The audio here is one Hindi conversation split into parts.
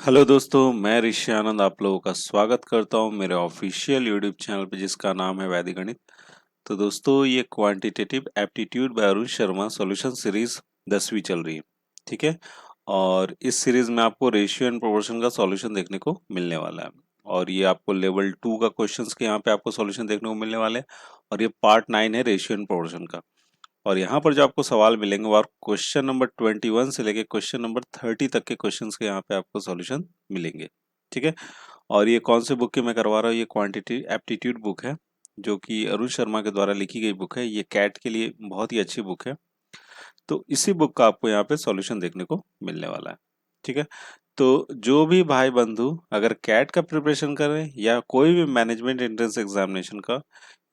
हेलो दोस्तों, मैं ऋषि आनंद आप लोगों का स्वागत करता हूं मेरे ऑफिशियल यूट्यूब चैनल पे जिसका नाम है वैदिक गणित। तो दोस्तों ये quantitative aptitude bye Arun Sharma solution series 10वीं चल रही है। ठीक है। और इस सीरीज में आपको रेशियो एंड प्रोपोर्शन का सॉल्यूशन देखने को मिलने वाला है। और ये आपको लेवल 2 का क्वेश्चंस के यहाँ पे आपको सॉल्यूशन देखने को मिलने वाले हैं। और ये पार्ट 9 है रेशियो एंड प्रोपोर्शन का। और यहाँ पर जो आपको सवाल मिलेंगे वो क्वेश्चन नंबर 21 से लेके क्वेश्चन नंबर 30 तक के क्वेश्चंस के यहाँ पे आपको सॉल्यूशन मिलेंगे। ठीक है। और ये कौन से बुक की मैं करवा रहा हूँ, ये क्वांटिटी एप्टीट्यूड बुक है जो कि अरुण शर्मा के द्वारा लिखी गई बुक है। ये कैट के लिए बहुत ही अच्छी बुक है। तो इसी बुक का आपको यहाँ पे सॉल्यूशन देखने को मिलने वाला है। ठीक है। तो जो भी भाई बंधु अगर कैट का प्रिपरेशन कर रहे हैं या कोई भी मैनेजमेंट एंट्रेंस एग्जामिनेशन का,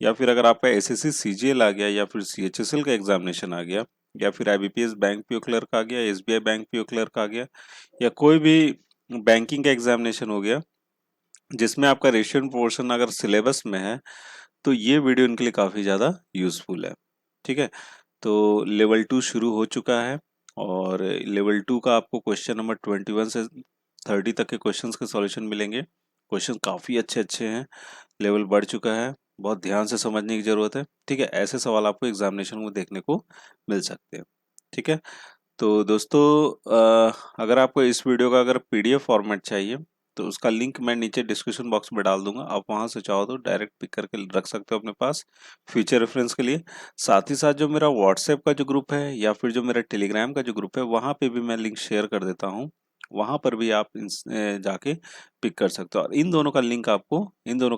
या फिर अगर आपका एसएससी सीजीएल आ गया या फिर सीएचएसएल का एग्जामिनेशन आ गया, या फिर आईबीपीएस बैंक पीओ क्लर्क आ गया, एसबीआई बैंक पीओ क्लर्क आ गया, या कोई भी बैंकिंग का एग्जामिनेशन हो गया जिसमें आपका रेशियो एंड प्रोपोर्शन अगर सिलेबस में है, तो ये वीडियो इनके लिए काफ़ी ज़्यादा यूजफुल है। ठीक है। तो लेवल 2 शुरू हो चुका है और लेवल 2 का आपको क्वेश्चन नंबर 21 से 30 तक के क्वेश्चंस के सॉल्यूशन मिलेंगे। क्वेश्चन काफ़ी अच्छे अच्छे हैं, लेवल बढ़ चुका है, बहुत ध्यान से समझने की ज़रूरत है। ठीक है। ऐसे सवाल आपको एग्जामिनेशन में देखने को मिल सकते हैं। ठीक है। तो दोस्तों अगर आपको इस वीडियो का अगर पीडीएफ फॉर्मेट चाहिए तो उसका लिंक मैं नीचे डिस्क्रिप्शन बॉक्स में डाल दूंगा। आप वहां से चाहो तो डायरेक्ट पिक करके रख सकते हो अपने पास फ्यूचर रेफरेंस के लिए। साथ ही साथ जो मेरा व्हाट्सएप का जो ग्रुप है या फिर जो मेरा टेलीग्राम का जो ग्रुप है वहां पे भी मैं लिंक शेयर कर देता हूँ। वहां पर भी आप जाके पिक कर सकते हो। और इन दोनों का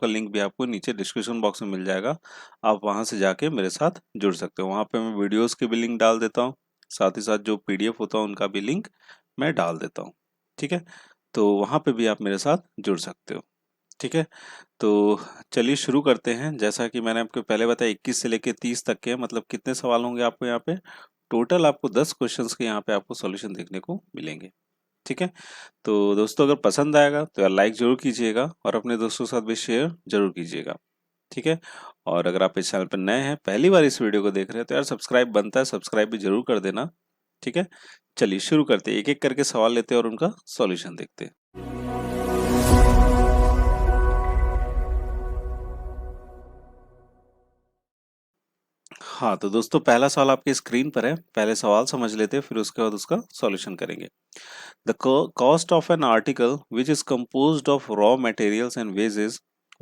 लिंक भी आपको नीचे डिस्क्रिप्शन बॉक्स में मिल जाएगा। आप वहां से जाके मेरे साथ जुड़ सकते हो। वहां पे मैं वीडियोस के भी लिंक डाल देता हूँ, साथ ही साथ जो पीडीएफ होता है उनका भी लिंक मैं डाल देता हूँ। ठीक है। तो वहाँ पे भी आप मेरे साथ जुड़ सकते हो। ठीक है। तो चलिए शुरू करते हैं। जैसा कि मैंने आपको पहले बताया 21 से लेके 30 तक के मतलब कितने सवाल होंगे आपको यहाँ पे, टोटल आपको 10 क्वेश्चंस के यहाँ पे आपको सॉल्यूशन देखने को मिलेंगे। ठीक है। तो दोस्तों अगर पसंद आएगा तो यार लाइक जरूर कीजिएगा और अपने दोस्तों के साथ भी शेयर जरूर कीजिएगा। ठीक है। और अगर आप इस चैनल पर नए हैं, पहली बार इस वीडियो को देख रहे हैं, तो यार सब्सक्राइब बनता है, सब्सक्राइब भी जरूर कर देना। ठीक है। चलिए शुरू करते हैं, एक एक करके सवाल लेते हैं और उनका सॉल्यूशन देखते हैं। हाँ तो दोस्तों पहला सवाल आपकी स्क्रीन पर है। पहले सवाल समझ लेते हैं फिर उसके बाद उसका सॉल्यूशन करेंगे। The cost of an article which is composed of raw materials and wages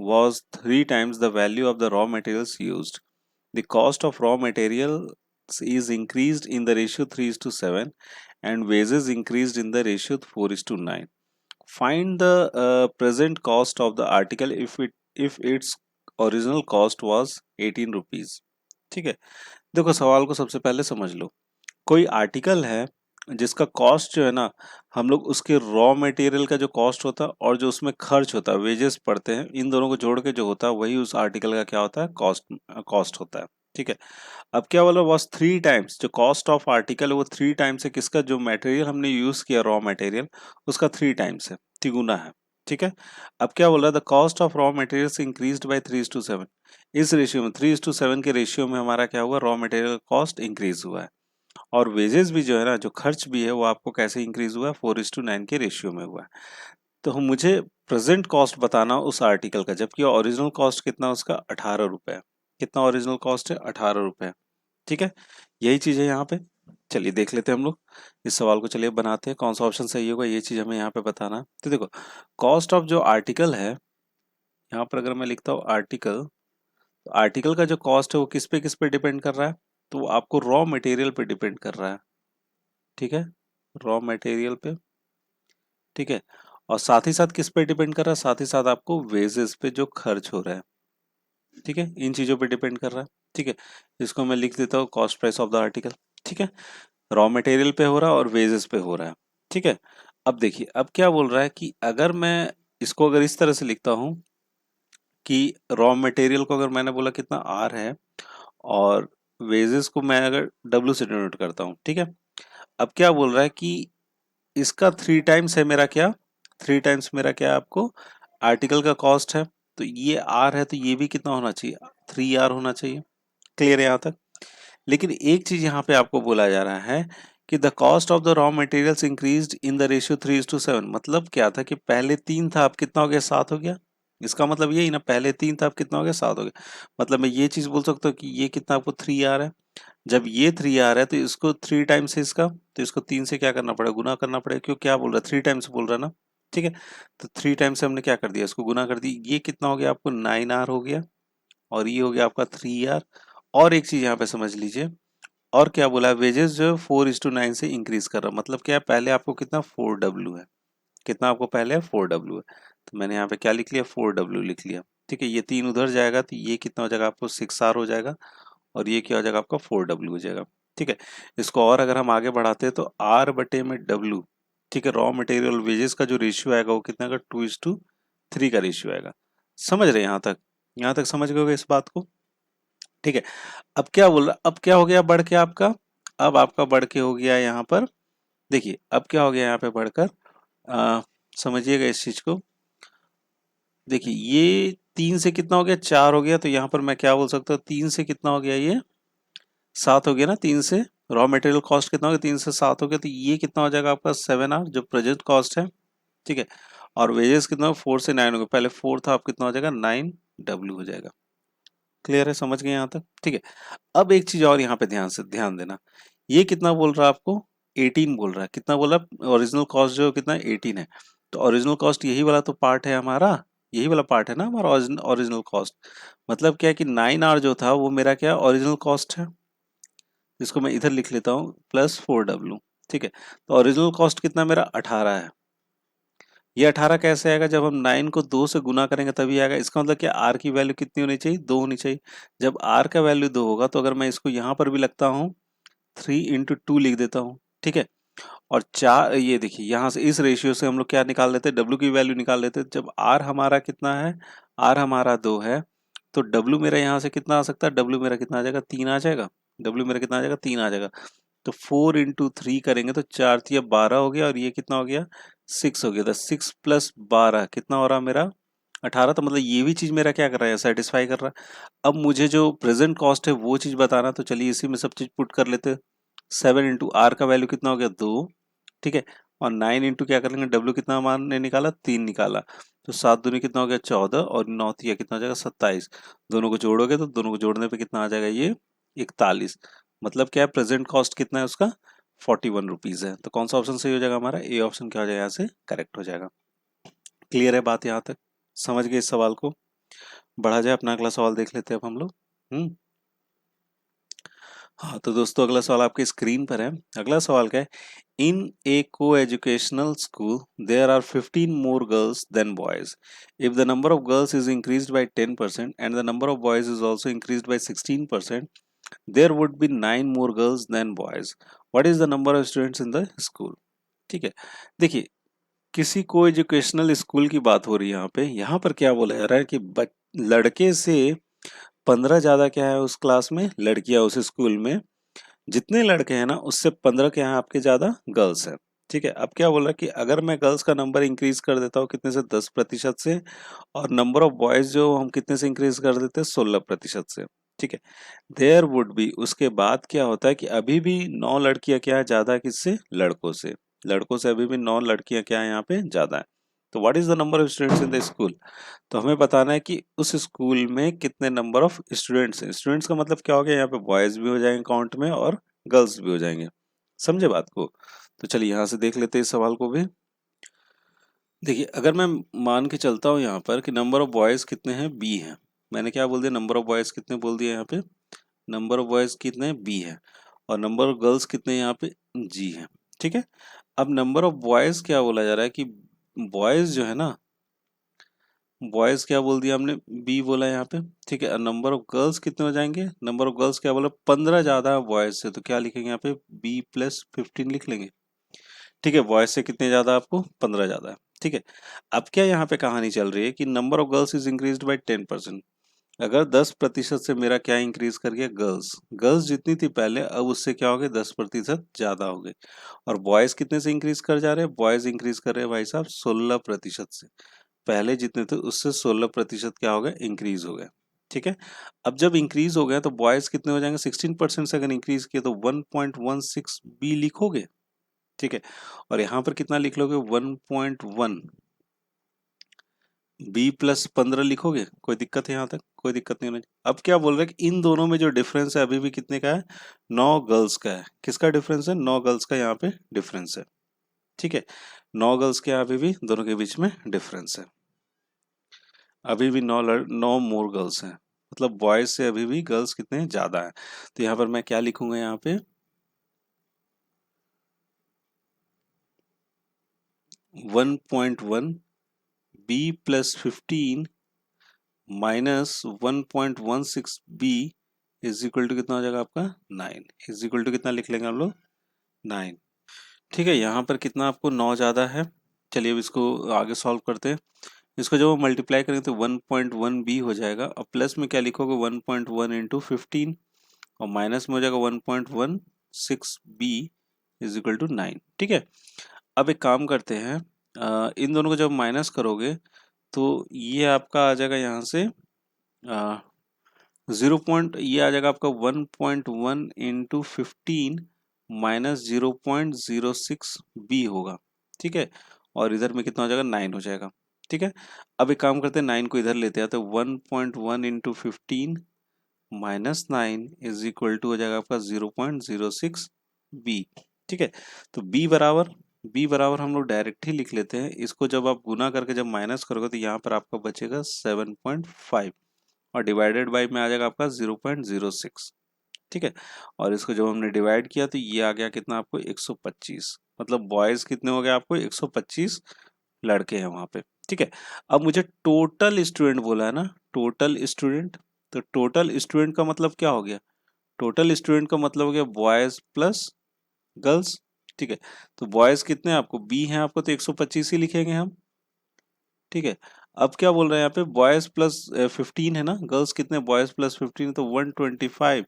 was 3 times the value of the raw materials used. The cost of raw materials is increased in the ratio 3:7 and wages increased in the ratio 4:9. Find the present cost of the article if its original cost was 18 rupees. ठीक है। देखो सवाल को सबसे पहले समझ लो। कोई आर्टिकल है जिसका कॉस्ट जो है ना, हम लोग उसके रॉ मटेरियल का जो कॉस्ट होता है और जो उसमें खर्च होता है, वेजेस पड़ते हैं, इन दोनों को जोड़ के जो होता है वही उस आर्टिकल का क्या होता है, कॉस्ट होता है। ठीक है। अब क्या बोला, वॉज 3 टाइम्स, जो कॉस्ट ऑफ आर्टिकल है वो 3 टाइम्स है किसका, जो मटेरियल हमने यूज किया रॉ मटेरियल उसका 3 टाइम्स है, तिगुना है। ठीक है। अब क्या बोल रहा है, the cost of raw materials increased by 3:7। इस रेशियो में 3:7 के रेशियो में हमारा क्या हुआ, रॉ मटेरियल कॉस्ट इंक्रीज हुआ है। और वेजेस भी जो है ना, जो खर्च भी है वो आपको कैसे इंक्रीज हुआ है, 4:9 के रेशियो में हुआ है। तो हम मुझे प्रेजेंट कॉस्ट बताना उस आर्टिकल का, जबकि ओरिजिनल कॉस्ट कितना उसका 18 रुपए। कितना ओरिजिनल कॉस्ट है, 18 रुपए। ठीक है। यही चीज है यहाँ पे। चलिए देख लेते हैं हम लोग इस सवाल को। चलिए बनाते हैं कौन सा ऑप्शन सही होगा, ये चीज हमें यहाँ पे बताना है। तो देखो कॉस्ट ऑफ जो आर्टिकल है, यहाँ पर अगर मैं लिखता हूँ आर्टिकल, तो आर्टिकल का जो कॉस्ट है वो किस पे डिपेंड कर रहा है, तो वो आपको रॉ मटेरियल पे डिपेंड कर रहा है। ठीक है। रॉ मटेरियल पे। ठीक है। और साथ ही साथ किस पे डिपेंड कर रहा है, साथ ही साथ आपको वेजेस पे जो खर्च हो रहा है, ठीक है, इन चीजों पे डिपेंड कर रहा है। ठीक है। इसको मैं लिख देता हूँ cost price of the article. ठीक है। रॉ मटेरियल पे हो रहा है और वेजेस पे हो रहा है। ठीक है। अब देखिए अब क्या बोल रहा है कि अगर मैं इसको अगर इस तरह से लिखता हूँ कि रॉ मटेरियल को अगर मैंने बोला कितना आर है और वेजेस को मैं अगर डब्ल्यू से डिनोट करता हूँ। ठीक है। अब क्या बोल रहा है कि इसका 3 टाइम्स है मेरा क्या, 3 टाइम्स मेरा क्या है, आपको आर्टिकल का कॉस्ट है, तो ये आर है तो ये भी कितना होना चाहिए, 3R होना चाहिए। क्लियर है यहाँ तक। लेकिन एक चीज यहाँ पे आपको बोला जा रहा है कि the cost of the raw materials increased in the ratio 3:7। मतलब क्या था कि पहले 3 था, अब कितना हो गया, 7 हो गया। इसका मतलब यही ना, पहले 3 था अब कितना हो गया, 7 हो गया। मतलब मैं ये चीज बोल सकता हूँ कि ये कितना आपको 3 आ रहा है। जब ये 3 आ रहा है तो इसको 3 टाइम्स है इसका, तो इसको 3 से क्या करना पड़ेगा, गुना करना पड़ेगा। क्यों, क्या बोल रहा है, 3 टाइम्स बोल रहा है ना। ठीक है, तो 3 टाइम्स से हमने क्या कर दिया, इसको गुना कर दी। ये कितना हो गया आपको, 9R हो गया, और ये हो गया आपका 3R। और एक चीज यहाँ पे समझ लीजिए, और क्या बोला है, वेजेस जो 4:9 से इंक्रीज कर रहा है। मतलब क्या है, पहले आपको कितना 4W है, कितना आपको पहले है 4W है, तो मैंने यहाँ पे क्या लिख लिया, 4W लिख लिया। ठीक है, ये 3 उधर जाएगा तो ये कितना हो जाएगा आपको 6R हो जाएगा, और ये क्या हो जाएगा आपका 4W हो जाएगा। ठीक है, इसको और अगर हम आगे बढ़ाते हैं तो R बटे में W, ठीक है, रॉ मटेरियल वेजेस का जो रेशियो आएगा वो कितना का 2:3 का रेशियो आएगा। समझ रहे हैं यहाँ तक, यहाँ तक समझ गए होगे इस बात को। ठीक है, अब क्या बोल रहा, अब क्या हो गया बढ़ के आपका, अब आपका बढ़ के हो गया यहाँ पर, देखिए अब क्या हो गया यहाँ पे बढ़कर, समझिएगा इस चीज को। देखिए ये 3 से कितना हो गया, 4 हो गया, तो यहाँ पर मैं क्या बोल सकता हूँ, 3 से कितना हो गया, ये 7 हो गया ना। 3 से रॉ मटेरियल कॉस्ट कितना हो गया, 3 से 7 हो गया, तो ये कितना हो जाएगा आपका 7R जो प्रेजेंट कॉस्ट है। ठीक है, और वेजेस कितना, 4 से 9 हो गया, पहले 4 था, अब कितना हो जाएगा 9W हो जाएगा। क्लियर है, समझ गए यहाँ तक। ठीक है, अब एक चीज और यहाँ पे ध्यान देना, ये कितना बोल रहा है आपको, 18 बोल रहा है। कितना बोला, ओरिजिनल कॉस्ट जो कितना 18 है, तो ओरिजिनल कॉस्ट यही वाला तो पार्ट है हमारा, यही वाला पार्ट है ना हमारा ओरिजिनल कॉस्ट। मतलब क्या है कि 9R जो था वो मेरा क्या ओरिजिनल कॉस्ट है, जिसको मैं इधर लिख लेता हूँ प्लस 4W। ठीक है, तो ओरिजिनल कॉस्ट कितना मेरा 18 है। ये 18 कैसे आएगा, जब हम 9 को 2 से गुना करेंगे तभी आएगा। इसका मतलब क्या, आर की वैल्यू कितनी होनी चाहिए, 2 होनी चाहिए। जब आर का वैल्यू 2 होगा तो अगर मैं इसको यहाँ पर भी लगता हूँ 3 × 2 लिख देता हूँ। ठीक है, और 4, ये देखिए यहाँ से इस रेशियो से हम लोग क्या निकाल लेते हैं, डब्ल्यू की वैल्यू निकाल लेते हैं। जब आर हमारा कितना है, आर हमारा 2 है, तो डब्ल्यू मेरा यहाँ से कितना आ सकता है, डब्ल्यू मेरा कितना आ जाएगा, 3 आ जाएगा। डब्ल्यू मेरा कितना आ जाएगा, 3 आ जाएगा। तो 4 × 3 करेंगे तो 4×3 12 हो गया, और ये कितना हो गया 6 हो गया। तो 6 + 12 कितना हो रहा मेरा 18। तो मतलब ये भी चीज मेरा क्या कर रहा है, सेटिस्फाई कर रहा है। अब मुझे जो प्रेजेंट कॉस्ट है वो चीज बताना, तो चलिए इसी में सब चीज पुट कर लेते हैं। 7 × R का वैल्यू कितना हो गया 2। ठीक है, और 9 क्या कर लेंगे, डब्ल्यू कितना हमने निकाला 3 निकाला, तो 7 दूनी कितना हो गया 14, और 9 कितना हो जाएगा 27। दोनों को जोड़ोगे तो दोनों को जोड़ने पे कितना आ जाएगा, ये 41। मतलब क्या है, प्रेजेंट कॉस्ट कितना है उसका 41 रुपीज है। तो कौन सा ऑप्शन सही हो जाएगा हमारा, ए ऑप्शन क्या हो जाएगा यहाँ से करेक्ट हो जाएगा। क्लियर है बात यहाँ तक, समझ गए इस सवाल को। बढ़ा जाए, अपना अगला सवाल देख लेते हैं अब हम लोग। हम्म, हाँ तो दोस्तों अगला सवाल आपके स्क्रीन पर है। अगला सवाल क्या है, in a coeducational school there are 15 more girls than boys. If the number of girls is increased by 10% and the number of boys is also increased by 16%, there would be 9 more girls than boys. What is the number of students in the school. ठीक है, देखिए किसी को एजुकेशनल स्कूल की बात हो रही है यहाँ पे। यहाँ पर क्या बोला जा रहा है कि लड़के से 15 ज्यादा क्या है उस क्लास में, लड़कियां उस स्कूल में। जितने लड़के हैं ना उससे 15 के यहाँ आपके ज्यादा गर्ल्स हैं। ठीक है, अब क्या बोल रहा है कि अगर मैं गर्ल्स का नंबर इंक्रीज कर देता हूँ कितने से, 10% से, और नंबर ऑफ बॉयज जो हम कितने से इंक्रीज कर देते हैं, 16% से। ठीक है, देयर वुड बी, उसके बाद क्या होता है कि अभी भी 9 लड़कियां क्या है ज्यादा है, किससे, लड़कों से। लड़कों से अभी भी 9 लड़कियां क्या है यहाँ पे ज्यादा है। तो what is the number of students in the school. तो हमें बताना है कि उस स्कूल में कितने नंबर ऑफ स्टूडेंट्स हैं। स्टूडेंट्स का मतलब क्या हो गया, यहाँ पे बॉयज भी हो जाएंगे काउंट में और गर्ल्स भी हो जाएंगे। समझे बात को। तो चलिए यहाँ से देख लेते हैं इस सवाल को भी। देखिए अगर मैं मान के चलता हूँ यहाँ पर कि नंबर ऑफ बॉयज कितने हैं, बी है। मैंने क्या बोल दिया, नंबर ऑफ बॉयज कितने बोल दिया यहाँ पे, नंबर ऑफ बॉयज कितने बी है, और नंबर ऑफ गर्ल्स कितने यहाँ पे जी है। ठीक है, अब नंबर ऑफ बॉयज क्या बोला जा रहा है कि बॉयज जो है ना, बॉयज क्या बोल दिया हमने, बी बोला यहाँ पे। ठीक है, नंबर ऑफ गर्ल्स कितने हो जाएंगे, नंबर ऑफ गर्ल्स क्या बोला 15 ज्यादा है बॉयज से, तो क्या लिखेंगे यहाँ पे B + 15 लिख लेंगे। ठीक है, बॉयज से कितने ज्यादा आपको 15 ज्यादा है। ठीक है, अब क्या यहाँ पे कहानी चल रही है कि number of girls is increase by 10%। अगर 10% से मेरा क्या इंक्रीज कर गया, गर्ल्स, गर्ल्स जितनी थी पहले अब उससे क्या हो गया 10% ज्यादा हो गए। और बॉयज कितने से इंक्रीज कर जा रहे हैं, बॉयज इंक्रीज कर रहे हैं भाई साहब 16% से। पहले जितने थे उससे 16% क्या हो गया, इंक्रीज हो गया। ठीक है। अब जब इंक्रीज हो गया तो बॉयज कितने हो जाएंगे, 16% से अगर इंक्रीज किया तो 1.16 बी लिखोगे, ठीक है। और यहाँ पर कितना लिख लोगे, 1.1 बी प्लस 15 लिखोगे। कोई दिक्कत है यहाँ तक, कोई दिक्कत नहीं होनी चाहिए। अब क्या बोल रहे हैं कि इन दोनों में जो डिफरेंस है अभी भी कितने का है, 9 गर्ल्स का है। किसका डिफरेंस है, 9 गर्ल्स का यहाँ पे डिफरेंस है, ठीक है। 9 गर्ल्स के अभी भी दोनों के बीच में डिफरेंस है, अभी भी 9 मोर गर्ल्स हैं, मतलब बॉयज से अभी भी गर्ल्स कितने ज्यादा हैं। तो यहाँ पर मैं क्या लिखूंगा, यहाँ पे 1.1 B plus 15 minus 1.16 B is equal to कितना हो जाएगा आपका 9, इज इक्वल टू कितना लिख लेंगे हम लोग 9, ठीक है। यहाँ पर कितना आपको 9 ज़्यादा है। चलिए अब इसको आगे सॉल्व करते हैं। इसको जब मल्टीप्लाई करेंगे तो 1.1 बी हो जाएगा, और प्लस में क्या लिखोगे 1.1 इंटू 15, और माइनस में हो जाएगा 1.16 बी इज इक्वल टू 9, ठीक है। अब एक काम करते हैं, इन दोनों को जब माइनस करोगे तो ये आपका आ जाएगा यहाँ से 0 पॉइंट, ये आ जाएगा आपका 1.1 इंटू 15 माइनस 0.06 बी होगा, ठीक है। और इधर में कितना हो जाएगा 9 हो जाएगा, ठीक है। अब एक काम करते हैं 9 को इधर लेते हैं, तो 1.1 into 15 minus 9 is equal to हो जाएगा आपका 0.06 बी, ठीक है। तो बी बराबर हम लोग डायरेक्ट ही लिख लेते हैं। इसको जब आप गुना करके जब माइनस करोगे तो यहाँ पर आपका बचेगा 7.5, और डिवाइडेड बाई में आ जाएगा आपका 0.06, ठीक है। और इसको जब हमने डिवाइड किया तो ये आ गया कितना आपको 125, मतलब बॉयज कितने हो गए आपको 125 लड़के हैं वहां पे, ठीक है। अब मुझे टोटल स्टूडेंट बोला है ना, टोटल स्टूडेंट, तो टोटल स्टूडेंट का मतलब क्या हो गया, टोटल स्टूडेंट का मतलब हो गया बॉयज प्लस गर्ल्स, ठीक है। तो बॉयज कितने हैं आपको, बी हैं आपको, तो 125 ही लिखेंगे हम, ठीक है। अब क्या बोल रहे हैं यहाँ पे, बॉयज प्लस 15 है ना, गर्ल्स कितने, बॉयज प्लस 15 तो 125,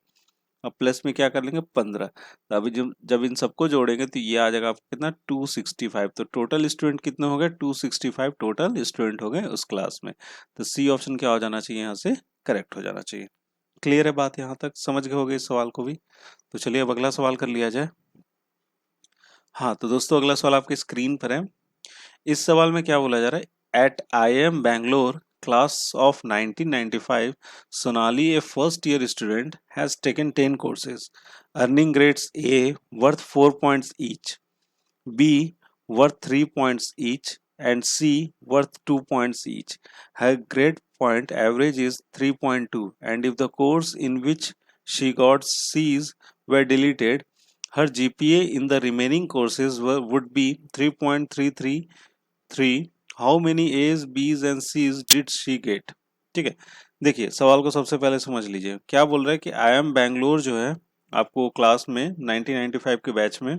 अब प्लस में क्या कर लेंगे 15, तो अभी जब जब इन सबको जोड़ेंगे तो ये आ जाएगा आपको कितना 265, तो टोटल स्टूडेंट कितने हो गए 265 टोटल स्टूडेंट हो गए उस क्लास में। तो सी ऑप्शन क्या हो जाना चाहिए यहाँ से, करेक्ट हो जाना चाहिए। क्लियर है बात, यहाँ तक समझ गए होगे इस सवाल को भी। तो चलिए अब अगला सवाल कर लिया जाए। हाँ तो दोस्तों अगला सवाल आपके स्क्रीन पर है। इस सवाल में क्या बोला जा रहा है, eight IIM Bangalore class of 1995 Sonali, a first year student, has taken 10 courses earning grades A worth 4 points each, B worth 3 points each, and C worth 2 points each. Her grade point average is 3.2, and if the course in which she got C's were deleted, her GPA in the remaining courses would be 3.333, how many A's B's and C's did she get, ठीक है। देखिए सवाल को सबसे पहले समझ लीजिए, क्या बोल रहा है कि IIM बैंगलोर जो है आपको क्लास में 1995 के बैच में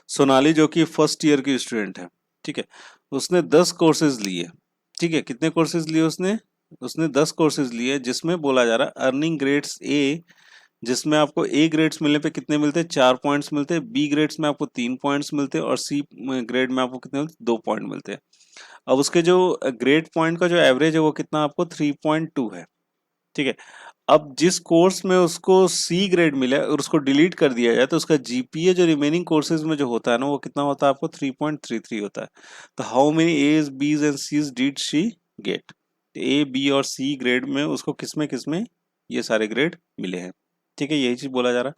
सोनाली जो कि फर्स्ट ईयर की स्टूडेंट है, ठीक है, उसने 10 कोर्सेज लिए, ठीक है। कितने कोर्सेज लिए उसने, उसने 10 कोर्सेज लिए, जिसमें बोला जा रहा है अर्निंग ग्रेड्स ए, जिसमें आपको ए ग्रेड्स मिलने पे कितने मिलते हैं 4 पॉइंट्स मिलते हैं, बी ग्रेड्स में आपको 3 पॉइंट्स मिलते हैं, और सी ग्रेड में आपको कितने मिलते हैं 2 पॉइंट मिलते हैं। अब उसके जो ग्रेड पॉइंट का जो एवरेज है वो कितना आपको 3.2 है, ठीक है। अब जिस कोर्स में उसको सी ग्रेड मिला और उसको डिलीट कर दिया जाए तो उसका जीपीए जो रिमेनिंग कोर्सेज में जो होता है ना वो कितना होता है आपको 3.33 होता है। तो how many A's B's and C's did she get, A B और सी ग्रेड में उसको किसमें ये सारे ग्रेड मिले हैं, ठीक है। यही चीज बोला जा रहा है।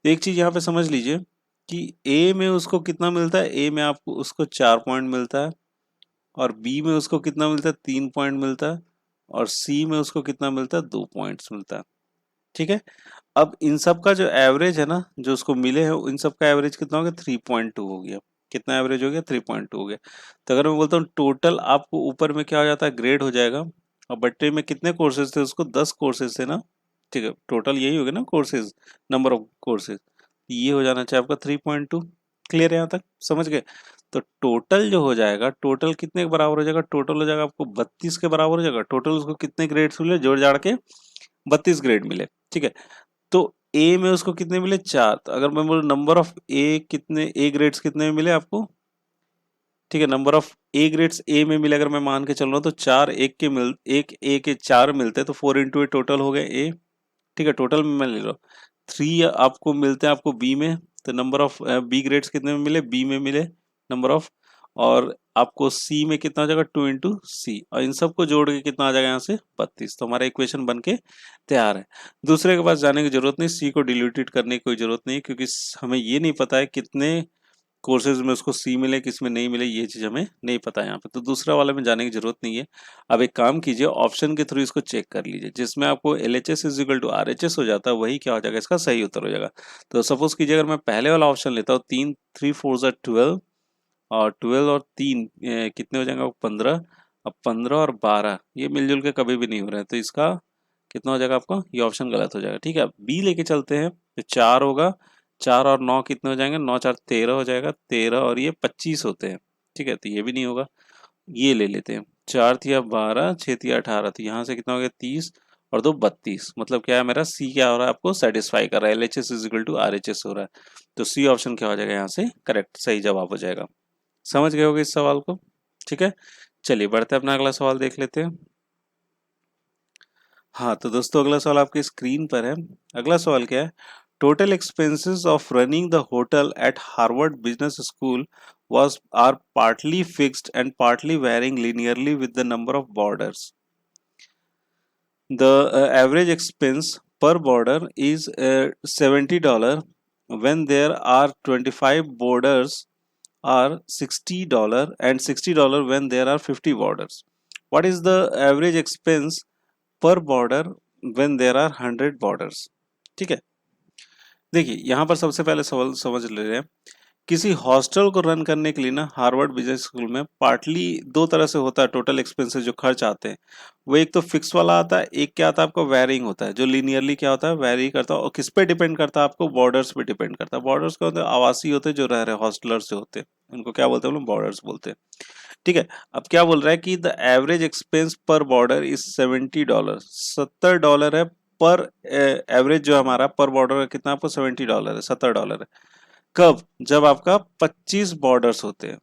तो एक चीज यहाँ पे समझ लीजिए कि ए में उसको कितना मिलता है, ए में आपको उसको 4 पॉइंट मिलता है, और बी में उसको कितना मिलता है 3 पॉइंट मिलता है, और सी में उसको कितना मिलता है 2 पॉइंट्स मिलता है, ठीक है। अब इन सब का जो एवरेज है ना जो उसको मिले हैं इन सब का एवरेज कितना हो गया 3.2 हो गया, कितना एवरेज हो गया 3.2 हो गया। तो अगर मैं बोलता हूँ टोटल आपको ऊपर में क्या हो जाता है ग्रेड हो जाएगा, और बट्टे में कितने कोर्सेज थे उसको 10 कोर्सेज थे ना, ठीक है, टोटल यही हो गया ना कोर्सेज, नंबर ऑफ कोर्सेज, ये हो जाना चाहिए आपका 3.2। क्लियर है यहाँ तक, समझ गए। तो टोटल जो हो जाएगा, टोटल कितने के बराबर हो जाएगा, टोटल हो जाएगा आपको 32 के बराबर हो जाएगा। टोटल उसको कितने ग्रेड्स मिले जोड़ जाड़ के 32 ग्रेड मिले, ठीक है। तो ए में उसको कितने मिले 4, तो अगर मैं बोलूँ नंबर ऑफ ए कितने, ए ग्रेड्स कितने मिले आपको ठीक है। नंबर ऑफ ए ग्रेड्स ए में मिले, अगर मैं मान के चल रहा हूँ तो चार एक ए के चार मिलते हैं, तो 4 इंटू ए टोटल हो गए ए। ठीक है, टोटल में मैं ले रहा हूँ। 3 आपको मिलते हैं आपको बी में, तो नंबर ऑफ बी ग्रेड्स कितने में मिले, बी में मिले नंबर ऑफ। और आपको सी में कितना हो जाएगा, 2 इंटू सी, और इन सबको जोड़ के कितना आ जाएगा यहाँ से 32। तो हमारा इक्वेशन बन के तैयार है। दूसरे के पास जाने की जरूरत नहीं, सी को डिल्यूटेड करने की कोई जरूरत नहीं, क्योंकि हमें ये नहीं पता है कितने कोर्सेज में उसको सी मिले किस में नहीं मिले, ये चीज़ हमें नहीं पता है यहाँ पे, तो दूसरा वाले में जाने की जरूरत नहीं है। अब एक काम कीजिए, ऑप्शन के थ्रू इसको चेक कर लीजिए, जिसमें आपको LHS is equal to RHS हो जाता है, वही क्या हो जाएगा, इसका सही उत्तर हो जाएगा। तो सपोज कीजिए अगर मैं पहले वाला ऑप्शन लेता हूँ, 3 3 4 ज़ा 12, और 12 और 3 कितने हो जाएंगे, 15। अब 15 और 12 ये मिलजुल के कभी भी नहीं हो रहे हैं, तो इसका कितना हो जाएगा आपका, ये ऑप्शन गलत हो जाएगा। ठीक है, बी लेके चलते हैं, तो 4 होगा, 4 और 9 कितने हो जाएंगे, 9 4 13 हो जाएगा, 13 और ये 25 होते हैं। ठीक है, तो ये भी नहीं होगा। ये ले लेते हैं, 4 तिया 12, 6 तिया 18, तो यहाँ से कितना हो गया 30 और 2 32, मतलब क्या है मेरा सी क्या हो रहा है, आपको सेटिस्फाई कर रहा है, LHS is equal to RHS हो रहा है। तो सी ऑप्शन क्या हो जाएगा यहाँ से करेक्ट, सही जवाब हो जाएगा। समझ गए होगे इस सवाल को। ठीक है, चलिए बढ़ते हैं, अपना अगला सवाल देख लेते हैं। हाँ तो दोस्तों, अगला सवाल आपकी स्क्रीन पर है। अगला सवाल क्या है, total expenses of running the hotel eight Harvard business school was are partly fixed and partly varying linearly with the number of boarders. The average expense per boarder is $70 when there are 25 boarders, are $60 and $60 when there are 50 boarders. What is the average expense per border when there are 100 borders? ठीक है, देखिए यहाँ पर सबसे पहले सवाल समझ ले रहे हैं। किसी हॉस्टल को रन करने के लिए ना, हार्वर्ड बिजनेस स्कूल में पार्टली दो तरह से होता है टोटल एक्सपेंसेस जो खर्च आते हैं। वो एक तो फिक्स वाला आता है, एक क्या आता है आपको वेरिंग होता है, जो लीनियरली क्या होता है वेरी करता है, और किस पे डिपेंड करता है, आपको बॉर्डर्स पे डिपेंड करता है। बॉर्डर्स क्या होते हैं, आवासीय होते हैं, जो रह रहे हॉस्टलर्स जो होते हैं उनको क्या बोलते हैं, हम लोग बॉर्डर्स बोलते हैं। ठीक है, अब क्या बोल रहा है कि द एवरेज एक्सपेंस पर बॉर्डर इज $70, $70 है पर एवरेज, जो हमारा पर बॉर्डर है कितना, आपको $70 है, $70 है। कब, जब आपका 25 बॉर्डर्स होते हैं।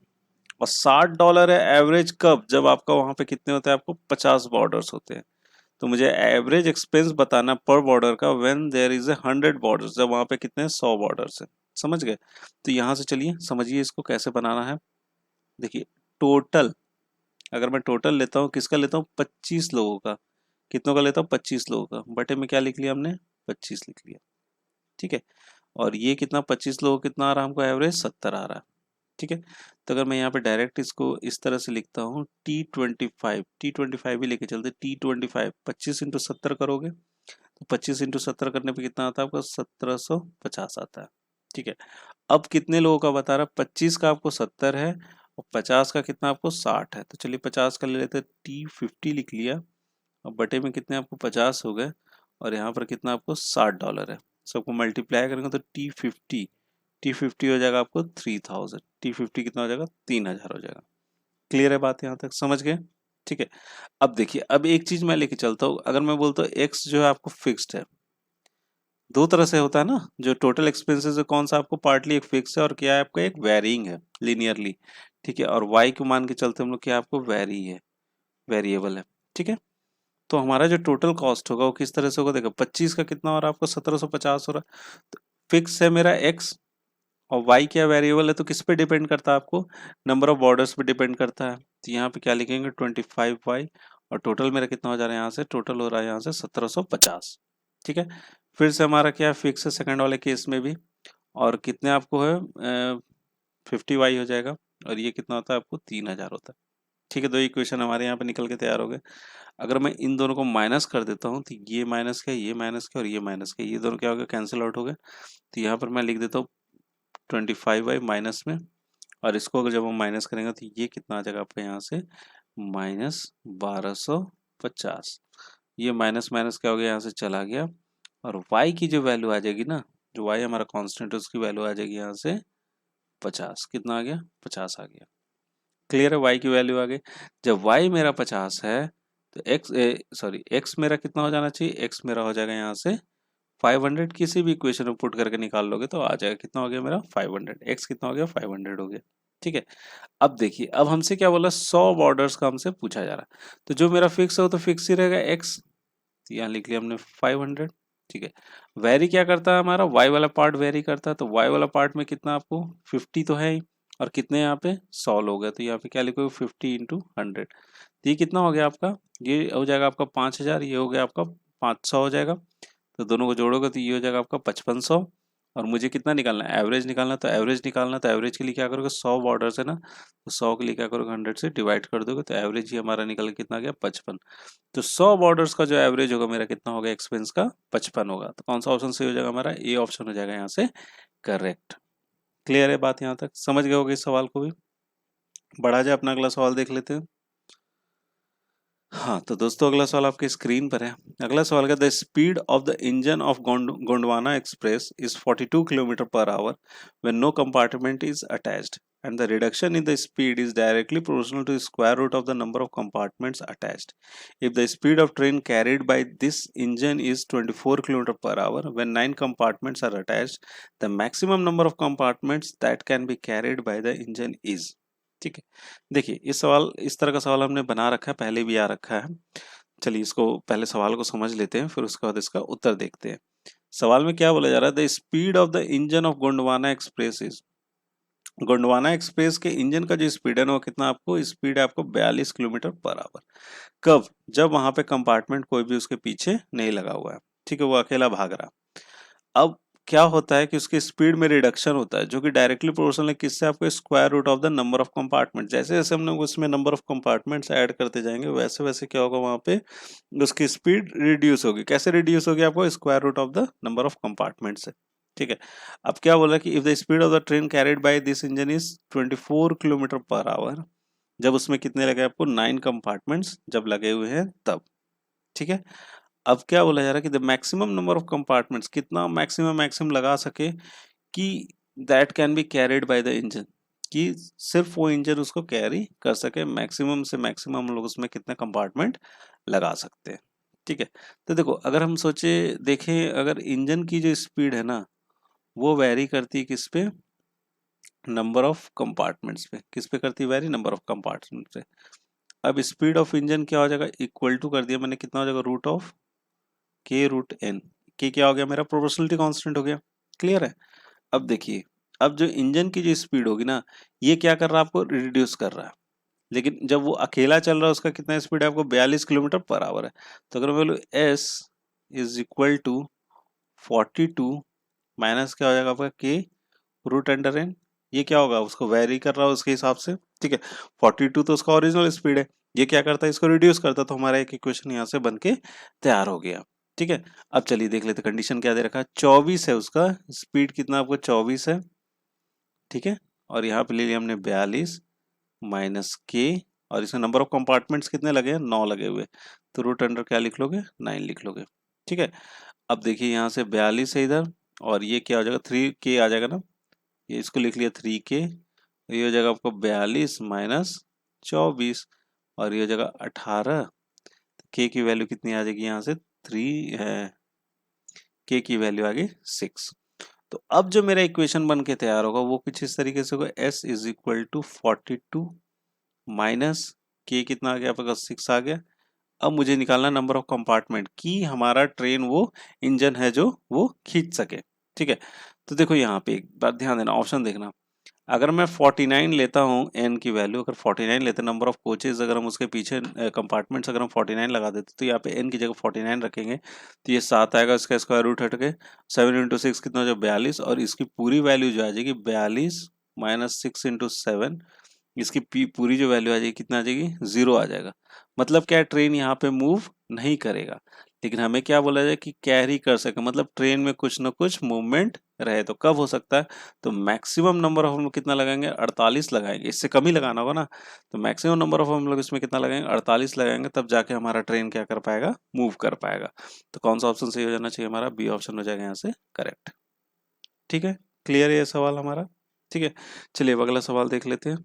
और $60 है एवरेज कब, जब आपका वहां पे कितने होते हैं, आपको 50 बॉर्डर्स होते हैं। तो मुझे एवरेज एक्सपेंस बताना पर बॉर्डर का व्हेन देयर इज 100 बॉर्डर्स, जब वहां पे कितने 100 बॉर्डर्स है। समझ गए। तो यहां से चलिए समझिए इसको कैसे बनाना है। देखिए टोटल, अगर मैं टोटल लेता हूँ, किसका लेता हूँ, 25 लोगों का। कितनों का लेता हूँ, 25 लोगों का, बटे में क्या लिख लिया हमने, 25 लिख लिया। ठीक है, और ये कितना 25 लोगों कितना आ रहा है हमको, एवरेज 70 आ रहा है। ठीक है, तो अगर मैं यहाँ पे डायरेक्ट इसको इस तरह से लिखता हूँ, T25 ही लेके चलते, T25 25 इंटू 70 करोगे, तो 25 इंटू 70 करने पे कितना आता है आपका, 1750 आता है। ठीक है, अब कितने लोगों का बता रहा है, 25 का आपको 70 है, और 50 का कितना आपको 60 है। तो चलिए 50 का ले लेते हैं, T50 लिख लिया, और बटे में कितने आपको 50 हो गए, और यहाँ पर कितना आपको $60 है। सबको मल्टीप्लाई करेंगे तो T50 हो जाएगा आपको 3000, T50 कितना हो जाएगा, 3000 हो जाएगा। क्लियर है बात यहाँ तक, समझ गए। ठीक है, अब देखिए, अब एक चीज मैं लेके चलता हूँ, अगर मैं बोलता हूँ एक्स जो है आपको फिक्स्ड है, दो तरह से होता है ना, जो टोटल एक्सपेंसेस है कौन सा, आपको पार्टली एक फिक्स है, और क्या है आपका एक वेरिंग है लिनियरली। ठीक है, और वाई को मान के चलते हम लोग, क्या आपको वेरी है, वेरिएबल है। ठीक है, तो हमारा जो टोटल कॉस्ट होगा वो किस तरह से होगा, देखो 25 का कितना हो रहा है आपको, 1750 हो रहा है। तो फिक्स है मेरा एक्स, और y क्या वेरिएबल है, तो किस पे डिपेंड करता है, आपको नंबर ऑफ बॉर्डर्स पे डिपेंड करता है। तो यहाँ पे क्या लिखेंगे, 25y, और टोटल मेरा कितना हो जा रहा है, यहाँ से टोटल हो रहा है यहाँ से 1750। ठीक है, फिर से हमारा क्या फिक्स है सेकंड वाले केस में भी, और कितने आपको है 50y हो जाएगा, और ये कितना होता है आपको 3000 होता है। ठीक है, दो इक्वेशन हमारे यहाँ पे निकल के तैयार हो गए। अगर मैं इन दोनों को माइनस कर देता हूँ, तो ये माइनस का, ये माइनस का, और ये माइनस का, ये दोनों क्या हो गया, कैंसिल आउट हो गए। तो यहाँ पर मैं लिख देता हूँ 25y माइनस में, और इसको अगर जब हम माइनस करेंगे तो ये कितना आ जाएगा आपका यहाँ से, -1250। ये माइनस माइनस क्या हो गया, यहाँ से चला गया, और y की जो वैल्यू आ जाएगी ना, जो y हमारा कांस्टेंट है उसकी वैल्यू आ जाएगी यहाँ से 50। कितना आ गया, 50 आ गया। क्लियर है, y की वैल्यू आ गई। जब y मेरा 50 है, तो x मेरा कितना हो जाना चाहिए, x मेरा हो जाएगा यहाँ से 500। किसी भी इक्वेशन में पुट करके निकाल लोगे तो आ जाएगा, कितना हो गया मेरा 500, x कितना हो गया 500 हो गया। ठीक है। अब देखिए, अब हमसे क्या बोला, 100 बॉर्डर्स का हमसे पूछा जा रहा है, तो जो मेरा फिक्स है वो तो फिक्स ही रहेगा एक्स, यहाँ लिख लिया हमने 500। ठीक है। वेरी क्या करता है हमारा, वाई वाला पार्ट वेरी करता है, तो वाई वाला पार्ट में कितना आपको 50 तो है ही, और कितने यहाँ पे 100 लोग हैं, तो यहाँ पे क्या लिखोगे 50 इंटू 100, तो ये कितना हो गया आपका, ये हो जाएगा आपका 5000, ये हो गया आपका 500 हो जाएगा, तो दोनों को जोड़ोगे तो ये हो जाएगा आपका 5500। और मुझे कितना निकालना है, एवरेज निकालना, तो एवरेज निकालना, तो एवरेज के लिए क्या करोगे, 100 बॉर्डर्स है ना, तो 100 के लिए क्या करोगे 100 से डिवाइड कर दोगे, तो एवरेज ही हमारा निकल के कितना आ गया 55। तो 100 बॉर्डर्स का जो एवरेज होगा मेरा कितना होगा, एक्सपेंस का 55 होगा, तो कौन सा ऑप्शन सही हो जाएगा हमारा, ए ऑप्शन हो जाएगा यहाँ से करेक्ट। क्लियर है बात, यहाँ तक समझ गए होगे इस सवाल को भी। बढ़ा जाए, अपना अगला सवाल देख लेते हैं। हाँ तो दोस्तों, अगला सवाल आपके स्क्रीन पर है। अगला सवाल का, the speed of the engine of Gondwana express is 42 kilometre per hour when no compartment is attached and the reduction in the speed is directly proportional to the square root of the number of compartments attached. If the speed of train carried by this engine is 24 km per hour when 9 compartments are attached, the maximum number of compartments that can be carried by the engine is। ठीक है। देखिए, इस सवाल, इस तरह का सवाल हमने बना रखा है, पहले भी आ रखा है। चलिए इसको पहले सवाल को समझ लेते हैं, फिर उसके बाद इसका उत्तर देखते हैं। सवाल में क्या बोला जा रहा है, the speed of the engine of Gondwana express is, Gondwana express के इंजन का जो स्पीड है ना, वो कितना, आपको स्पीड है आपको 42 किलोमीटर पर आवर। कब, जब वहां पे कंपार्टमेंट कोई भी उसके पीछे नहीं लगा हुआ है, ठीक है, वो अकेला भाग रहा। अब क्या होता है कि उसकी स्पीड में रिडक्शन होता है, जो कि डायरेक्टली प्रोपोर्शनल है किससे, आपको square root of the number of compartment. जैसे जैसे हम लोग उसमें नंबर ऑफ कंपार्टमेंट्स ऐड करते जाएंगे, वैसे वैसे क्या होगा, वहां पे उसकी स्पीड रिड्यूस होगी। कैसे रिड्यूस होगी, आपको square root of the number of compartment से। ठीक है। अब क्या बोला कि if the speed of the train carried by this engine is 24 kilometre per hour, जब उसमें कितने लगे आपको 9 कंपार्टमेंट्स जब लगे हुए हैं तब। ठीक है। अब क्या बोला जा रहा है कि the maximum number of compartments, कितना मैक्सिमम मैक्सिमम लगा सके कि that can be carried by the engine, कि सिर्फ वो इंजन उसको कैरी कर सके, मैक्सिमम से मैक्सिमम हम लोग उसमें कितने कंपार्टमेंट लगा सकते हैं। ठीक है। तो देखो, अगर हम सोचे देखें, अगर इंजन की जो स्पीड है ना, वो वेरी करती है किस पे, नंबर ऑफ कंपार्टमेंट्स पे। किस पे करती है वेरी, नंबर ऑफ कंपार्टमेंट्स पे। अब स्पीड ऑफ इंजन क्या हो जाएगा, इक्वल टू कर दिया मैंने, कितना हो जाएगा, रूट ऑफ के रूट एन। के क्या हो गया मेरा, प्रोपोर्शनलिटी कांस्टेंट हो गया। क्लियर है। अब देखिए, अब जो इंजन की जो स्पीड होगी ना, ये क्या कर रहा है, आपको रिड्यूस कर रहा है, लेकिन जब वो अकेला चल रहा है उसका कितना स्पीड है, आपको 42 किलोमीटर पर आवर है। तो अगर मैं बोलूँ S is equal to 42 minus क्या हो जाएगा आपका के रूट अंडर एन, ये क्या होगा, उसको वेरी कर रहा है उसके हिसाब से। ठीक है। 42 तो उसका ओरिजिनल स्पीड है, ये क्या करता है, इसको रिड्यूस करता है, तो हमारा एक इक्वेशन यहाँ से बन के तैयार हो गया। ठीक है। अब चलिए देख लेते, कंडीशन क्या दे रखा है, 24 है उसका स्पीड, कितना आपको 24 है। ठीक है। और यहाँ पे ले लिया हमने 42 माइनस के, और इसमें नंबर ऑफ कंपार्टमेंट्स कितने लगे हैं, 9 लगे हुए, तो रूट अंडर क्या लिख लोगे, 9 लिख लोगे। ठीक है। अब देखिए, यहाँ से 42 है इधर, और ये क्या हो जाएगा, 3 के आ जाएगा ना, ये इसको लिख लिया 3 के, ये हो जाएगा आपको 42 माइनस 24, और ये हो जाएगा 18। के की वैल्यू कितनी आ जाएगी, यहाँ से 3 है, के की वैल्यू आ गई 6। तो अब जो मेरा इक्वेशन बन के तैयार होगा वो कुछ इस तरीके से होगा, S is equal to 42 minus K, कितना आ गया आपका 6 आ गया। अब मुझे निकालना नंबर ऑफ कंपार्टमेंट, कि हमारा ट्रेन वो इंजन है जो वो खींच सके। ठीक है। तो देखो, यहाँ पे एक बात ध्यान देना, ऑप्शन देखना, अगर मैं 49 लेता हूँ एन की वैल्यू, अगर 49 लेते नंबर ऑफ कोचेज, अगर हम उसके पीछे कंपार्टमेंट्स अगर हम 49 लगा देते, तो यहाँ पे एन की जगह 49 रखेंगे, तो ये 7 आएगा, इसका स्क्वायर रूट हट के 7 इंटू 6 कितना हो जाएगा 42, और इसकी पूरी वैल्यू जो आ जाएगी 42 माइनस 6 इंटू 7, इसकी पूरी जो वैल्यू आ जाएगी कितना आ जाएगी, 0 आ जाएगा। मतलब क्या, ट्रेन यहाँ पे मूव नहीं करेगा, लेकिन हमें क्या बोला जाए कि कैरी कर सके, मतलब ट्रेन में कुछ ना कुछ मूवमेंट रहे। तो कब हो सकता है, तो मैक्सिमम नंबर ऑफ हम लोग कितना लगाएंगे, 48 लगाएंगे, इससे कम ही लगाना होगा ना, तो मैक्सिमम नंबर ऑफ हम लोग इसमें कितना लगाएंगे, 48 लगाएंगे, तब जाके हमारा ट्रेन क्या कर पाएगा, मूव कर पाएगा। तो कौन सा ऑप्शन सही हो जाना चाहिए, हमारा बी ऑप्शन हो जाएगा यहाँ से करेक्ट। ठीक है। क्लियर है ये सवाल हमारा। ठीक है। चलिए अब अगला सवाल देख लेते हैं।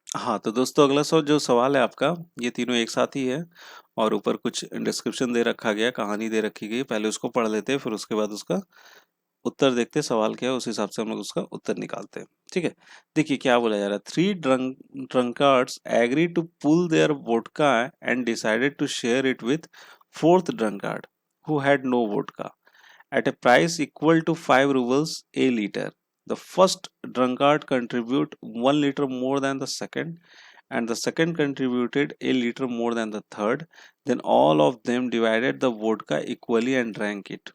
हाँ तो दोस्तों, अगला जो सवाल है आपका, ये तीनों एक साथ ही है, और ऊपर कुछ डिस्क्रिप्शन दे रखा गया, कहानी दे रखी गई, पहले उसको पढ़ लेते हैं, फिर उसके बाद उसका उत्तर देखते हैं सवाल क्या है, उस हिसाब से हम लोग उसका उत्तर निकालते हैं। ठीक है, देखिए क्या बोला जा रहा है। 3 drunkards agree to pull their vodka and decided to share it with fourth drunkard who had no vodka at a price equal to 5 rubles a liter. The first drunkard contribute 1 liter more than the second, and the second contributed a liter more than the third. Then all of them divided the vodka equally and drank it.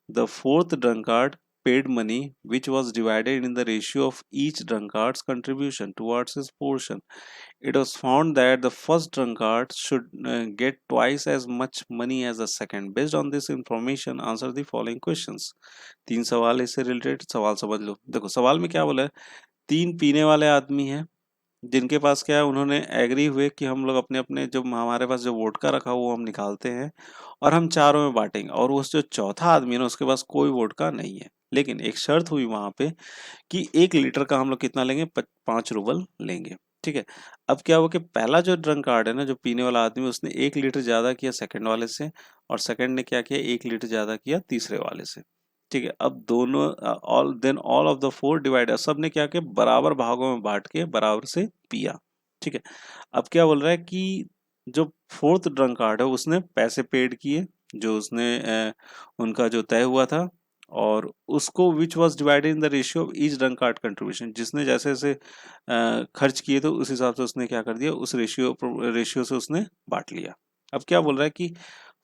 The fourth drunkard paid money, which was divided in the ratio of each drunkard's contribution towards his portion. It was found that the first drunkard should get twice as much money as the second. Based on this information, answer the following questions. 3 सवाल इससे रिलेटेड, सवाल समझ लो। देखो सवाल में क्या बोला है, 3 पीने वाले आदमी हैं जिनके पास क्या है, उन्होंने एग्री हुए कि हम लोग अपने अपने जो हमारे पास जो वोडका रखा हुआ वो हम निकालते हैं और हम चारों में बांटेंगे। और उस जो चौथा आदमी है ना, उसके पास कोई वोडका नहीं है, लेकिन एक शर्त हुई वहां पे कि 1 लीटर का हम लोग कितना लेंगे, 5 रूबल लेंगे। ठीक है, अब क्या हुआ कि पहला जो ड्रंक कार्ड है ना, जो पीने वाला आदमी, उसने 1 लीटर ज्यादा किया सेकंड वाले से, और सेकंड ने क्या किया, 1 लीटर ज्यादा किया तीसरे वाले से। ठीक है, अब दोनों ऑल ऑफ द 4 डिवाइड, सब ने क्या किया, बराबर भागों में बांट के बराबर से पिया। ठीक है, अब क्या बोल रहा है कि जो फोर्थ ड्रंक कार्ड है उसने पैसे पेड किए, जो उसने उनका जो तय हुआ था, और उसको which was divided in the ratio of each drunk card contribution, जिसने जैसे जैसे खर्च किए तो उस हिसाब से उसने क्या कर दिया, उस रेशियो से उसने बांट लिया। अब क्या बोल रहा है कि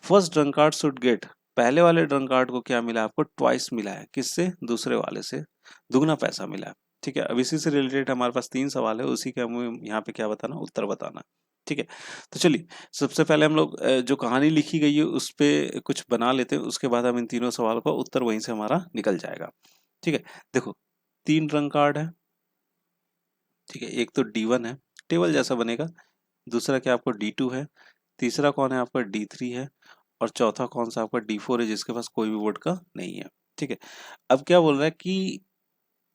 first drunk card should get, पहले वाले ड्रंक कार्ड को क्या मिला, आपको ट्वाइस मिला है, किससे, दूसरे वाले से दुगना पैसा मिला है। ठीक है, अब इसी से रिलेटेड हमारे पास 3 सवाल है, उसी के हमें यहाँ पे क्या बताना, उत्तर बताना। ठीक है, तो चलिए सबसे पहले हम लोग जो कहानी लिखी गई है उस पे कुछ बना लेते हैं, उसके बाद हम इन तीनों सवालों का उत्तर वहीं से हमारा निकल जाएगा। ठीक है, देखो 3 ड्रंक कार्ड है। ठीक है, एक तो D1 है, टेबल जैसा बनेगा, दूसरा क्या आपको D2 है, तीसरा कौन है आपका D3 है, और चौथा कौन सा आपका D4 है, जिसके पास कोई भी वोट का नहीं है। ठीक है, अब क्या बोल रहा है कि,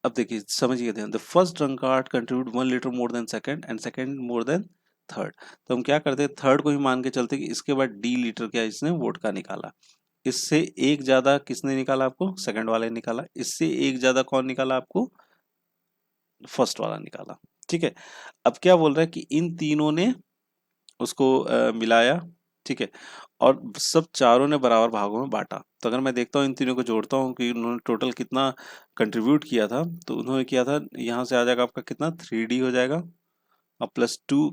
अब देखिए समझिए ध्यान, the first drunkard contribute 1 litre more than second and second more than third. तो हम क्या करते हैं, थर्ड को ही मान के चलते कि इसके बाद D लीटर क्या इसने वोट का निकाला, इससे एक ज्यादा किसने निकाला, आपको सेकंड वाले ने निकाला, इससे एक ज्यादा कौन निकाला, आपको फर्स्ट वाला निकाला। ठीक है, अब क्या बोल रहा है कि इन तीनों ने उसको मिलाया। ठीक है, और सब चारों ने बराबर भागों में बांटा। तो अगर मैं देखता हूँ इन तीनों को जोड़ता हूँ कि उन्होंने टोटल कितना कंट्रीब्यूट किया था, तो उन्होंने किया था, यहाँ से आ जाएगा आपका कितना, 3D हो जाएगा, और +2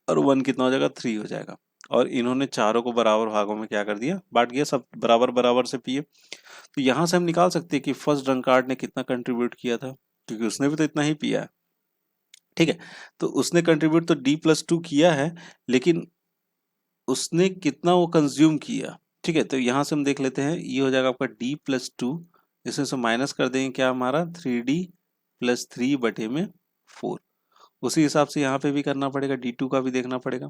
और 1 कितना हो जाएगा, 3 हो जाएगा। और इन्होंने चारों को बराबर भागों में क्या कर दिया, बांट दिया, सब बराबर बराबर से पिए। तो यहाँ से हम निकाल सकते हैं कि फर्स्ट ड्रंकार्ड ने कितना कंट्रीब्यूट किया था, क्योंकि उसने भी तो इतना ही पिया है। ठीक है, तो उसने कंट्रीब्यूट तो D+2 किया है, लेकिन उसने कितना वो कंज्यूम किया। ठीक है, तो यहाँ से हम देख लेते हैं, ये हो जाएगा आपका D+2, इसमें से माइनस कर देंगे क्या, हमारा 3D+3/4। उसी हिसाब से यहाँ पे भी करना पड़ेगा, D2 का भी देखना पड़ेगा,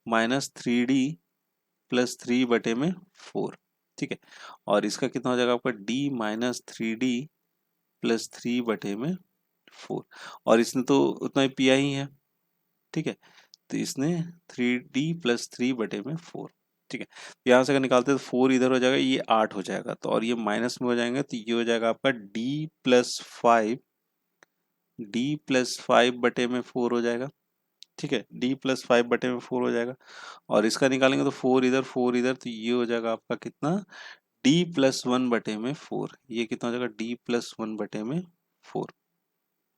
-3D+3/4। ठीक है, और इसका कितना हो जाएगा आपका D-3D+3/4, और इसने तो उतना ही पिया ही है। ठीक है, तो इसने 3D+3/4। ठीक है, यहाँ से अगर निकालते हैं तो 4 इधर हो जाएगा, ये 8 हो जाएगा, तो और ये माइनस में हो जाएंगे, तो ये हो जाएगा आपका D+5/4 हो जाएगा। ठीक है, D+5/4 हो जाएगा, और इसका निकालेंगे तो 4 इधर 4 इधर, तो ये हो जाएगा आपका कितना, D+1/4। ये कितना हो जाएगा, D+1/4।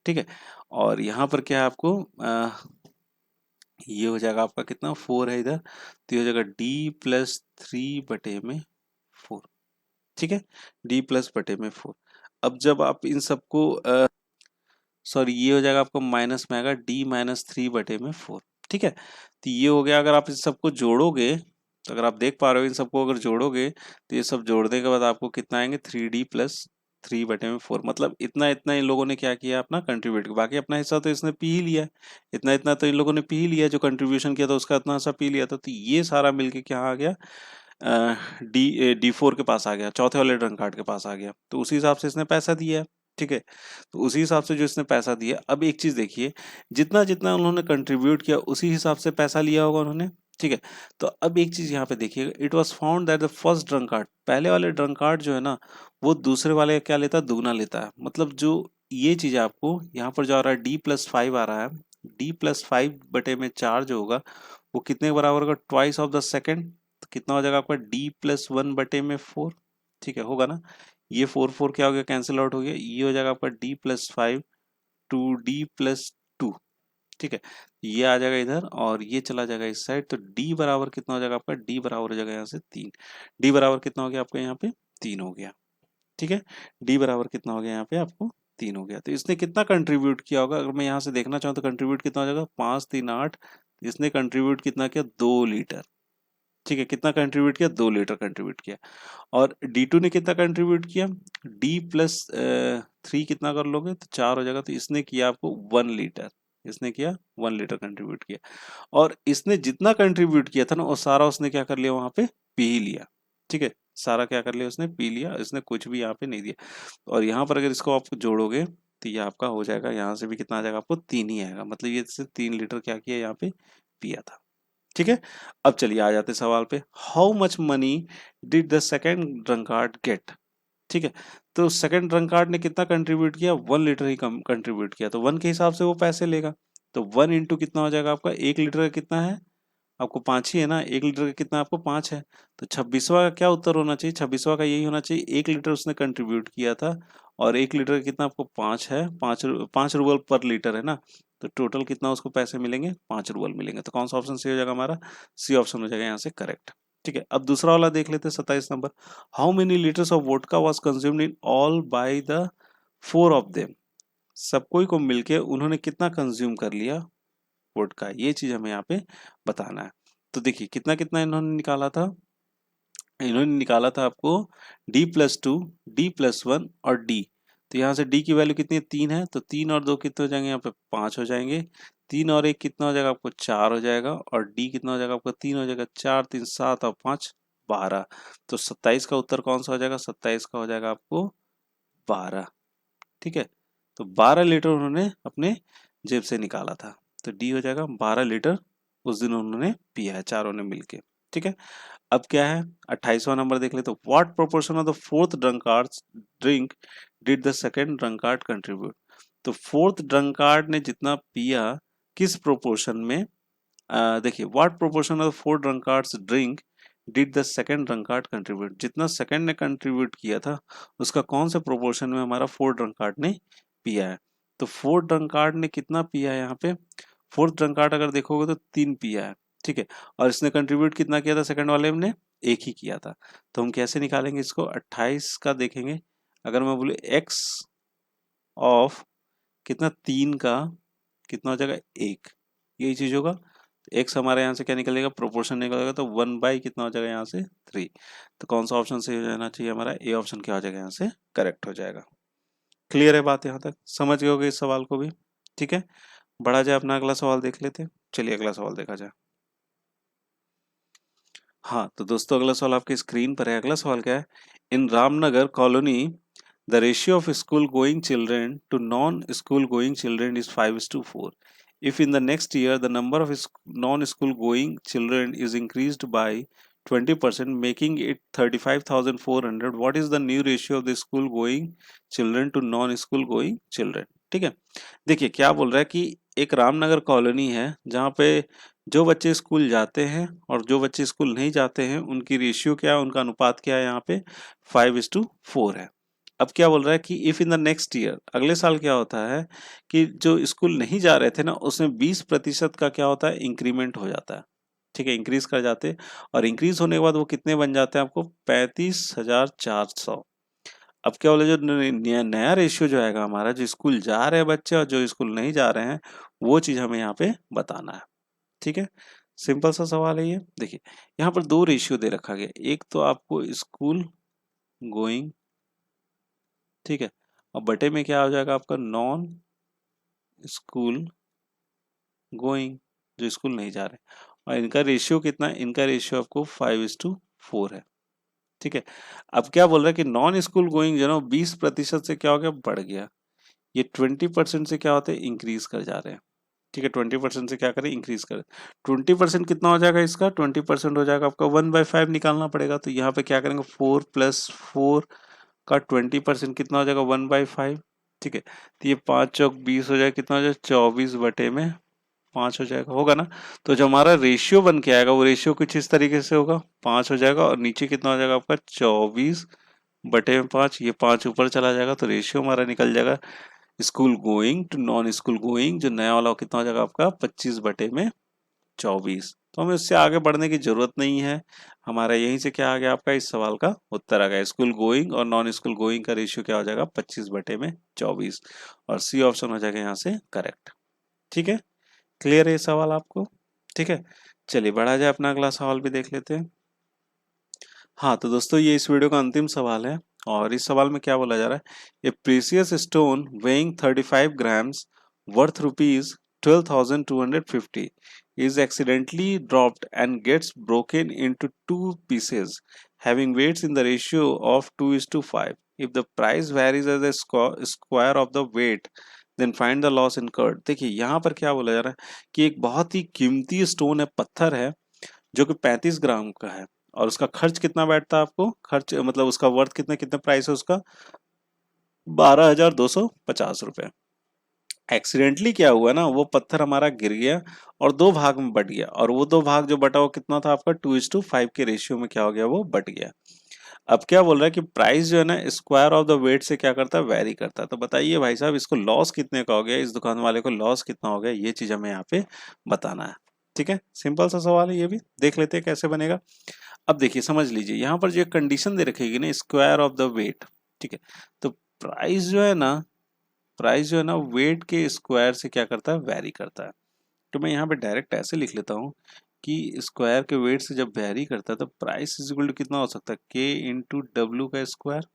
ठीक है, और यहाँ पर क्या है आपको, ये हो जाएगा आपका कितना, 4 है इधर, तो ये हो जाएगा D+3/4। ठीक है, D+/4। अब जब आप इन सबको सॉरी, ये हो जाएगा आपको माइनस में आएगा D-3/4। ठीक है, तो ये हो गया। अगर आप इन सबको जोड़ोगे, तो अगर आप देख पा रहे हो इन सबको अगर जोड़ोगे, तो ये सब जोड़ने के बाद आपको कितना आएंगे, 3D+3/4। मतलब इतना इतना इन लोगों ने क्या किया, अपना कंट्रीब्यूट। बाकी अपना हिस्सा तो इसने पी ही लिया है, इतना इतना तो इन लोगों ने पी ही लिया, जो कंट्रीब्यूशन किया था उसका इतना हिस्सा पी लिया था। तो ये सारा मिलके क्या आ गया, D4 के पास आ गया, चौथे वाले ड्रंक कार्ड के पास आ गया। तो उसी हिसाब से इसने पैसा दिया है। ठीक है, तो उसी हिसाब से जो इसने पैसा दिया, अब एक चीज देखिए, जितना जितना उन्होंने कंट्रीब्यूट किया उसी हिसाब से पैसा लिया होगा उन्होंने। ठीक है। तो अब एक चीज यहाँ पे देखिएगा, it was found that the first drunk card, पहले वाले ड्रंक कार्ड जो है ना वो दूसरे वाले का क्या लेता है, दुगना लेता है। मतलब जो ये चीज है आपको यहाँ पर जो आ रहा है D+5 आ रहा है, D+5/4 जो होगा वो कितने के बराबर होगा, ट्वाइस ऑफ द सेकेंड। तो कितना हो जाएगा आपका D+1/4। ठीक है, होगा ना। ये 4 4 क्या हो गया, कैंसिल आउट हो गया। ये हो जाएगा आपका D+5 टू D+2। ठीक है, ये आ जाएगा इधर और ये चला जाएगा इस साइड। तो D बराबर कितना हो जाएगा आपका, D बराबर हो जाएगा यहाँ से 3। D बराबर कितना हो गया आपका यहाँ पे, 3 हो गया। ठीक है, D बराबर कितना हो गया यहाँ पे आपको, 3 हो गया। तो इसने कितना कंट्रीब्यूट किया होगा, अगर मैं यहाँ से देखना चाहूँ तो कंट्रीब्यूट कितना हो जाएगा, 5 3 8। इसने कंट्रीब्यूट कितना किया, 2 लीटर। ठीक है, कितना कंट्रीब्यूट किया, 2 लीटर कंट्रीब्यूट किया। और D2 ने कितना कंट्रीब्यूट किया, D+3 कितना कर लोगे तो 4 हो जाएगा। तो इसने किया आपको 1 लीटर, इसने किया 1 लीटर कंट्रीब्यूट किया। और इसने जितना कंट्रीब्यूट किया था ना वो सारा उसने क्या कर लिया, वहां पे पी ही लिया। ठीक है, सारा क्या कर लिया, उसने पी लिया, इसने कुछ भी यहाँ पे नहीं दिया। और यहाँ पर अगर इसको आप जोड़ोगे तो ये आपका हो जाएगा, यहाँ से भी कितना आ जाएगा आपको, 3 ही आएगा। मतलब ये 3 लीटर क्या किया यहाँ पे, पिया था। ठीक है, अब चलिए आ जाते सवाल पे। How much money did the second drunkard get. ठीक है, तो सेकंड ड्रंकार्ड ने कितना कंट्रीब्यूट किया, 1 लीटर ही कम कंट्रीब्यूट किया। तो 1 के हिसाब से वो पैसे लेगा। तो 1 इंटू कितना हो जाएगा आपका, 1 लीटर का कितना है आपको, 5 ही है ना। 1 लीटर का कितना आपको, 5 है। तो 26वां का क्या उत्तर होना चाहिए, 26वां का यही होना चाहिए। 1 लीटर उसने कंट्रीब्यूट किया था और 1 लीटर का कितना आपको 5 है, 5 रुपये पर लीटर है ना। तो टोटल कितना उसको पैसे मिलेंगे, 5 रुपये मिलेंगे। तो कौन सा ऑप्शन सही हो जाएगा हमारा, सी ऑप्शन हो जाएगा यहाँ से करेक्ट। ठीक है, अब दूसरा वाला देख लेते हैं, 27 number. How many litres of vodka was consumed in all by the 4 of them. सब कोई को मिलके उन्होंने कितना कंज्यूम कर लिया वोडका, ये चीज हमें यहाँ पे बताना है। तो देखिए कितना कितना इन्होंने निकाला था, इन्होंने निकाला था आपको D+2, D+1 और D। तो यहाँ से D की वैल्यू कितनी है, 3 है। तो 3 और 2 कितने हो जाएंगे यहाँ पे, 5 हो जाएंगे। 3 और 1 कितना हो जाएगा आपको, 4 हो जाएगा। और D कितना हो जाएगा आपको, 3 हो जाएगा। 4 3 7 और 5 12। तो 27 का उत्तर कौन सा हो जाएगा, 27 का हो जाएगा आपको 12। ठीक है, तो 12 लीटर उन्होंने अपने जेब से निकाला था। तो डी हो जाएगा 12 लीटर उस दिन उन्होंने पिया है चारों ने मिलके। ठीक है, अब क्या है, 28वां नंबर देख ले। तो what proportion of the fourth drunkard's drink did the second drunkard contribute. तो फोर्थ ड्रंकार्ड ने जितना पिया, किस प्रोपोर्शन में, देखिए what proportion of four drunkard's drink did the second drunkard contribute, जितना सेकंड ने कंट्रीब्यूट किया था उसका कौन से प्रोपोर्शन में हमारा फोर्थ ड्रंकार्ड ने पिया है। तो फोर्थ ड्रंकार्ड ने कितना पिया है यहाँ पे, फोर्थ ड्रंकार्ड अगर देखोगे तो 3 पिया है। ठीक है, और इसने कंट्रीब्यूट कितना किया था, सेकंड वाले ने 1 ही किया था। तो हम कैसे निकालेंगे इसको, 28 का देखेंगे। अगर मैं बोले एक्स ऑफ कितना, 3 का कितना हो जाएगा 1, यही चीज होगा। एक्स हमारे यहाँ से क्या निकलेगा, प्रोपोर्शन निकलेगा। तो 1 बाई कितना हो जाएगा यहाँ से 3। तो कौन सा ऑप्शन सही हो जाना चाहिए हमारा, ए ऑप्शन क्या हो जाएगा यहाँ से करेक्ट हो जाएगा। क्लियर है बात, यहाँ तक समझ गए होगे इस सवाल को भी। ठीक है, बढ़ा जाए अपना अगला सवाल देख लेते हैं। चलिए अगला सवाल देखा जाए। हाँ तो दोस्तों अगला सवाल आपकी स्क्रीन पर है। अगला सवाल क्या है, in Ramnagar colony the ratio of school going children to non school going children is 5:4. If in the next year the number of non-school going children is increased by 20%, making it 35,400, what is the new ratio of the school going children to non-school going children? ठीक है, देखिए क्या बोल रहा है कि एक रामनगर कॉलोनी है जहाँ पे जो बच्चे स्कूल जाते हैं और जो बच्चे स्कूल नहीं जाते हैं उनकी रेशियो क्या है, उनका अनुपात क्या है, यहाँ पे 5:4 है। अब क्या बोल रहा है कि if in the next year, अगले साल क्या होता है कि जो स्कूल नहीं जा रहे थे ना उसमें 20% का क्या होता है, इंक्रीमेंट हो जाता है। ठीक है, इंक्रीज कर जाते हैं। और इंक्रीज होने के बाद वो कितने बन जाते हैं आपको, 35,400। अब क्या बोले, जो नया रेशियो जो आएगा हमारा, जो स्कूल जा रहे हैं बच्चे और जो स्कूल नहीं जा रहे हैं, वो चीज हमें यहाँ पे बताना है। ठीक है, सिंपल सा सवाल है ये। देखिए यहाँ पर 2 रेशियो दे रखा गया, एक तो आपको स्कूल गोइंग, ठीक है, और बटे में क्या हो जाएगा आपका नॉन स्कूल गोइंग, जो स्कूल नहीं जा रहे। और इनका रेशियो कितना है, इनका रेशियो आपको 5:4 है। ठीक है, अब क्या बोल रहा है कि नॉन स्कूल गोइंग जो ना 20% से क्या हो गया, बढ़ गया। ये 20% से क्या होते हैं, इंक्रीज कर जा रहे हैं। ठीक है, 20% से क्या करें, इंक्रीज करें। 20% कितना हो जाएगा इसका, 20% हो जाएगा आपका 1/5 निकालना पड़ेगा। तो यहाँ पे क्या करेंगे, 4 + 4 का 20% कितना हो जाएगा, 1/5। ठीक है, तो ये 5 चौक 20 हो जाएगा, कितना हो जाएगा, 24/5 हो जाएगा, होगा ना। तो जो हमारा रेशियो बन के आएगा वो रेशियो कुछ इस तरीके से होगा, 5 हो जाएगा और नीचे कितना हो जाएगा आपका 24/5। ये 5 ऊपर चला जाएगा तो रेशियो हमारा निकल जाएगा school going to non school going, जो नया वाला कितना हो जाएगा आपका 25/24। तो हमें उससे आगे बढ़ने की जरूरत नहीं है, हमारा यहीं से क्या आ गया, आपका इस सवाल का उत्तर आ गया। स्कूल गोइंग और नॉन स्कूल गोइंग का रेशियो क्या हो जाएगा, 25/24, और सी ऑप्शन हो जाएगा यहाँ से करेक्ट। ठीक है, क्लियर है ये सवाल आपको। ठीक है, चलिए बढ़ा जाए, अपना अगला सवाल भी देख लेते हैं। हाँ तो दोस्तों, ये इस वीडियो का अंतिम सवाल है, और इस सवाल में क्या बोला जा रहा है, a precious stone weighing 35 grams worth ₹12,250 is accidentally dropped and gets broken into two pieces having weights in the ratio of 2:5. If the price varies as a square of the weight, then find the loss incurred. देखिए यहाँ पर क्या बोला जा रहा है कि एक बहुत ही कीमती स्टोन है, पत्थर है, जो कि 35 ग्राम का है, और उसका खर्च कितना बैठता है, आपको खर्च मतलब उसका वर्थ कितने कितने प्राइस है उसका, 12,250 रुपए। एक्सीडेंटली क्या हुआ ना, वो पत्थर हमारा गिर गया और दो भाग में बट गया, और वो दो भाग जो बटा वो कितना था आपका 2:5 के रेशियो में क्या हो गया, वो बट गया। अब क्या बोल रहा है कि प्राइस जो है ना स्क्वायर ऑफ द वेट से क्या करता है, वेरी करता है। तो बताइए भाई साहब, इसको लॉस कितने का हो गया, इस दुकान वाले को लॉस कितना हो गया, ये चीज हमें यहाँ पे बताना है। ठीक है, सिंपल सा सवाल है, ये भी देख लेते हैं कैसे बनेगा। अब देखिए समझ लीजिए, यहाँ पर जो कंडीशन दे रखेगी ना, स्क्वायर ऑफ द वेट। ठीक है, तो प्राइस जो है ना वेट के स्क्वायर से क्या करता है, वेरी करता है। तो मैं यहाँ पे डायरेक्ट ऐसे लिख लेता हूँ कि स्क्वायर के वेट से जब वेरी करता है तो प्राइस इज इक्वल टू कितना हो सकता है, के इंटू डब्ल्यू का स्क्वायर,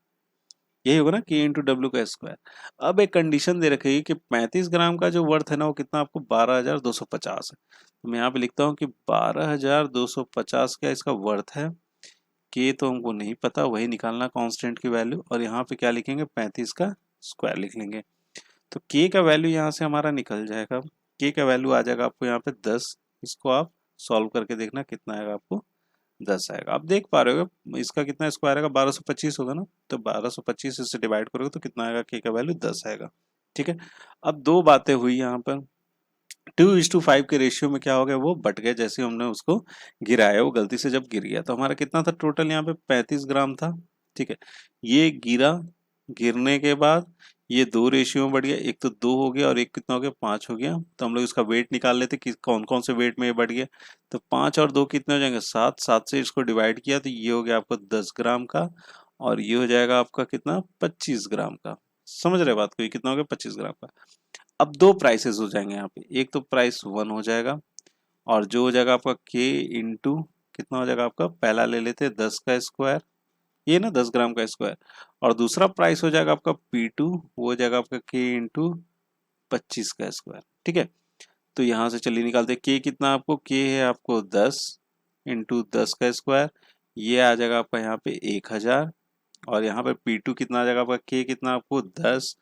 यही होगा ना, के इंटू डब्ल्यू का स्क्वायर। अब एक कंडीशन दे रखेगी कि 35 ग्राम का जो वर्थ है ना वो कितना, आपको 12,250 है। तो मैं यहाँ पे लिखता हूँ कि 12,250 क्या इसका वर्थ है। के तो हमको नहीं पता, वही निकालना कांस्टेंट की वैल्यू, और यहाँ पे क्या लिखेंगे, 35 का स्क्वायर लिख लेंगे। तो के का वैल्यू यहाँ से हमारा निकल जाएगा, के का वैल्यू आ जाएगा आपको यहाँ पे 10। इसको आप सॉल्व करके देखना कितना आएगा, आपको 10 आएगा। आप देख पा रहे हो इसका कितना स्क्वायर आएगा, 1225 होगा ना, तो 1225 से डिवाइड करोगे तो कितना आएगा, के का वैल्यू 10 आएगा। ठीक है, अब दो बातें हुई यहाँ पर, 2:5 के रेशियो में क्या हो गया, वो बट गया, जैसे हमने उसको गिराया, वो गलती से जब गिर गया, तो हमारा कितना था टोटल यहाँ पे 35 ग्राम था। ठीक है, ये गिरा, गिरने के बाद ये दो रेशियो में बढ़ गया, एक तो 2 हो गया और एक कितना हो गया, 5 हो गया। तो हम लोग इसका वेट निकाल लेते कि कौन कौन से वेट में ये बढ़ गया। तो 5 और 2 कितने हो जाएंगे, 7, 7 से इसको डिवाइड किया तो ये हो गया आपको 10 ग्राम का, और ये हो जाएगा आपका कितना, 25 ग्राम का। समझ रहे बात को, ये कितना हो गया, 25 ग्राम का। अब दो प्राइसेस हो जाएंगे यहाँ पे, एक तो प्राइस 1 हो जाएगा, और जो हो जाएगा आपका के इंटू कितना हो जाएगा आपका, पहला ले लेते हैं 10 का स्क्वायर, ये ना 10 ग्राम का स्क्वायर, और दूसरा प्राइस हो जाएगा आपका P2, वो हो जाएगा आपका के इंटू 25 का स्क्वायर। ठीक है, तो यहाँ से चलिए निकालते हैं, के कितना आपको, के है आपको 10 इंटू 10 का स्क्वायर, ये आ जाएगा आपका यहाँ पे 1000, और यहाँ पे P2 कितना आ जाएगा आपका, के कितना आपको 10,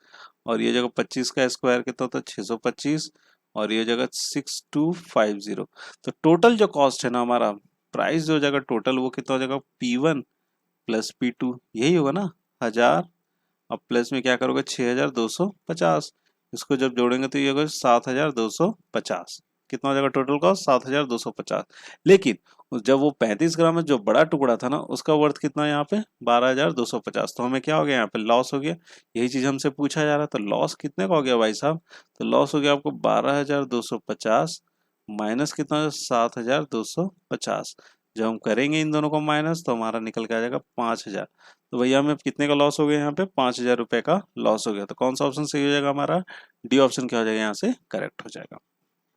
और ये जगह 25 का स्क्वायर कितना होता है 625, और ये जगह 6250। तो टोटल जो कॉस्ट है ना हमारा, प्राइस जो हो जाएगा टोटल, वो कितना हो जाएगा, P1 प्लस P2, यही होगा ना 1000, अब प्लस में क्या करोगे 6250, इसको जब जोड़ेंगे तो ये होगा 7250। कितना हो जाएगा टोटल कॉस्ट, 7250। लेकिन जब वो 35 ग्राम में जो बड़ा टुकड़ा था ना, उसका वर्थ कितना है यहाँ पे 12,250। तो हमें क्या हो गया, यहाँ पे लॉस हो गया। यही चीज हमसे पूछा जा रहा है, तो लॉस कितने का हो गया भाई साहब, तो लॉस हो गया आपको 12,250 माइनस कितना, 7,250। जब हम करेंगे इन दोनों को माइनस तो हमारा निकल के आ जाएगा 5,000। तो भैया हमें कितने का लॉस हो गया, यहाँ पे 5,000 रुपए का लॉस हो गया। तो कौन सा ऑप्शन सही हो जाएगा हमारा, डी ऑप्शन क्या हो जाएगा, यहाँ से करेक्ट हो जाएगा।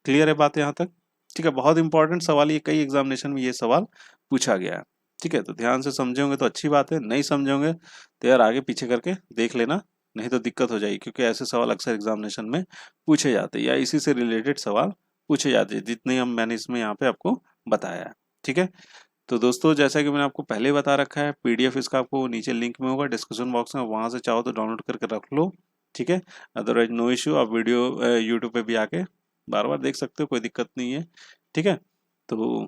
क्लियर है बात यहाँ तक। ठीक है, बहुत इंपॉर्टेंट सवाल, ये कई एग्जामिनेशन में ये सवाल पूछा गया है। ठीक है, तो ध्यान से समझेंगे तो अच्छी बात है, नहीं समझेंगे तो यार आगे पीछे करके देख लेना, नहीं तो दिक्कत हो जाएगी, क्योंकि ऐसे सवाल अक्सर एग्जामिनेशन में पूछे जाते हैं, या इसी से रिलेटेड सवाल पूछे जाते हैं, जितने मैंने इसमें यहाँ पे आपको बताया है। ठीक है, तो दोस्तों जैसा कि मैंने आपको पहले बता रखा है, पीडीएफ इसका आपको नीचे लिंक में होगा डिस्क्रिप्शन बॉक्स में, वहां से चाहो तो डाउनलोड करके रख लो। ठीक है, अदरवाइज नो इश्यू, आप वीडियो यूट्यूब पे भी आके बार बार देख सकते हो, कोई दिक्कत नहीं है। ठीक है, तो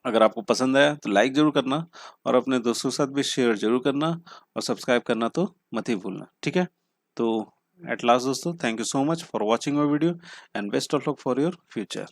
अगर आपको पसंद आया तो लाइक जरूर करना और अपने दोस्तों के साथ भी शेयर जरूर करना और सब्सक्राइब करना तो मत ही भूलना। ठीक है, तो एट लास्ट दोस्तों, thank you so much for watching our video and best of luck for your future.